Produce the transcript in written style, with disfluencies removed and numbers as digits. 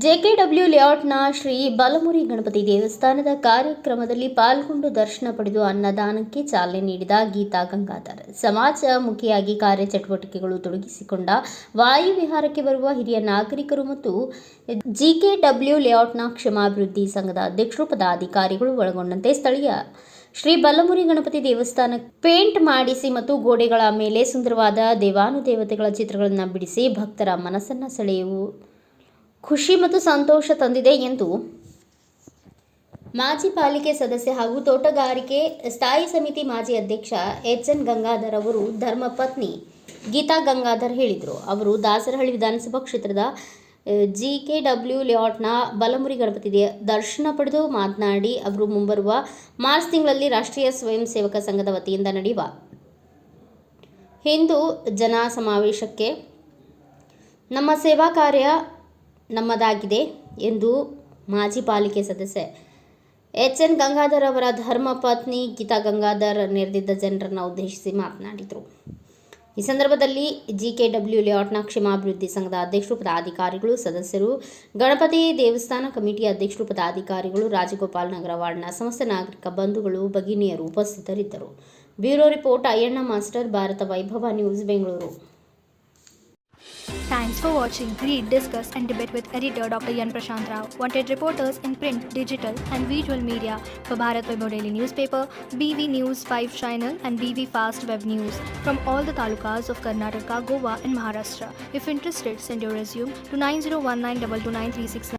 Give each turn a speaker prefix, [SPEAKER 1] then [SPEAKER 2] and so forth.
[SPEAKER 1] ಜೆಕೆಡಬ್ಲ್ಯೂ ಲೇಔಟ್ನ ಶ್ರೀ ಬಲಮುರಿ ಗಣಪತಿ ದೇವಸ್ಥಾನದ ಕಾರ್ಯಕ್ರಮದಲ್ಲಿ ಪಾಲ್ಗೊಂಡು ದರ್ಶನ ಪಡೆದು ಅನ್ನದಾನಕ್ಕೆ ಚಾಲನೆ ನೀಡಿದ ಗೀತಾ ಗಂಗಾಧರ್ ಸಮಾಜಮುಖಿಯಾಗಿ ಕಾರ್ಯಚಟುವಟಿಕೆಗಳು ತೊಡಗಿಸಿಕೊಂಡ ವಾಯುವಿಹಾರಕ್ಕೆ ಬರುವ ಹಿರಿಯ ನಾಗರಿಕರು ಮತ್ತು ಜೆಕೆಡಬ್ಲ್ಯೂ ಲೇಔಟ್ನ ಕ್ಷೇಮಾಭಿವೃದ್ಧಿ ಸಂಘದ ಅಧ್ಯಕ್ಷರು ಪದಾಧಿಕಾರಿಗಳು ಒಳಗೊಂಡಂತೆ ಸ್ಥಳೀಯ ಶ್ರೀ ಬಲಮುರಿ ಗಣಪತಿ ದೇವಸ್ಥಾನ ಪೇಂಟ್ ಮಾಡಿಸಿ ಮತ್ತು ಗೋಡೆಗಳ ಮೇಲೆ ಸುಂದರವಾದ ದೇವಾನುದೇವತೆಗಳ ಚಿತ್ರಗಳನ್ನು ಬಿಡಿಸಿ ಭಕ್ತರ ಮನಸ್ಸನ್ನು ಸೆಳೆಯುವ ಖುಷಿ ಮತ್ತು ಸಂತೋಷ ತಂದಿದೆ ಎಂದು ಮಾಜಿ ಪಾಲಿಕೆ ಸದಸ್ಯ ಹಾಗೂ ತೋಟಗಾರಿಕೆ ಸ್ಥಾಯಿ ಸಮಿತಿ ಮಾಜಿ ಅಧ್ಯಕ್ಷ ಎಚ್.ಎನ್. ಗಂಗಾಧರ್ ಅವರು ಧರ್ಮಪತ್ನಿ ಗೀತಾ ಗಂಗಾಧರ್ ಹೇಳಿದರು. ಅವರು ದಾಸರಹಳ್ಳಿ ವಿಧಾನಸಭಾ ಕ್ಷೇತ್ರದ ಜೆಕೆಡಬ್ಲ್ಯೂ ಲೇಔಟ್ನ ಬಲಮುರಿ ಗಣಪತಿ ದರ್ಶನ ಪಡೆದು ಮಾತನಾಡಿ, ಅವರು ಮುಂಬರುವ ಮಾರ್ಚ್ ತಿಂಗಳಲ್ಲಿ ರಾಷ್ಟ್ರೀಯ ಸ್ವಯಂ ಸೇವಕ ಸಂಘದ ವತಿಯಿಂದ ನಡೆಯುವ ಹಿಂದೂ ಜನ ಸಮಾವೇಶಕ್ಕೆ ನಮ್ಮ ಸೇವಾ ಕಾರ್ಯ ನಮ್ಮದಾಗಿದೆ ಎಂದು ಮಾಜಿ ಪಾಲಿಕೆ ಸದಸ್ಯ ಎಚ್.ಎನ್. ಗಂಗಾಧರ್ ಅವರ ಧರ್ಮಪತ್ನಿ ಗೀತಾ ಗಂಗಾಧರ್ ನೆರೆದಿದ್ದ ಜನರನ್ನು ಉದ್ದೇಶಿಸಿ ಮಾತನಾಡಿದರು. ಈ ಸಂದರ್ಭದಲ್ಲಿ ಜೆಕೆಡಬ್ಲ್ಯೂ ಲೇಔಟ್ನ ಕ್ಷೇಮಾಭಿವೃದ್ಧಿ ಸಂಘದ ಅಧ್ಯಕ್ಷರು, ಪದಾಧಿಕಾರಿಗಳು, ಸದಸ್ಯರು, ಗಣಪತಿ ದೇವಸ್ಥಾನ ಕಮಿಟಿಯ ಅಧ್ಯಕ್ಷರು, ಪದಾಧಿಕಾರಿಗಳು, ರಾಜಗೋಪಾಲ್ ನಗರ ವಾರ್ಡ್ನ ಸಮಸ್ತ ನಾಗರಿಕ ಬಂಧುಗಳು, ಭಗಿನಿಯರು ಉಪಸ್ಥಿತರಿದ್ದರು. Bureau report Ayyanna master, Bharata Vaibhava news, Bengaluru.
[SPEAKER 2] Thanks for watching. Read, discuss and debate with editor Dr. Yan Prashant Rao. Wanted reporters in print, digital and visual media for Bharat Vaibhav Daily Newspaper, BV News 5 Channel and BV Fast Web News from all the talukas of Karnataka, Goa and Maharashtra. If interested, send your resume to 9019229369.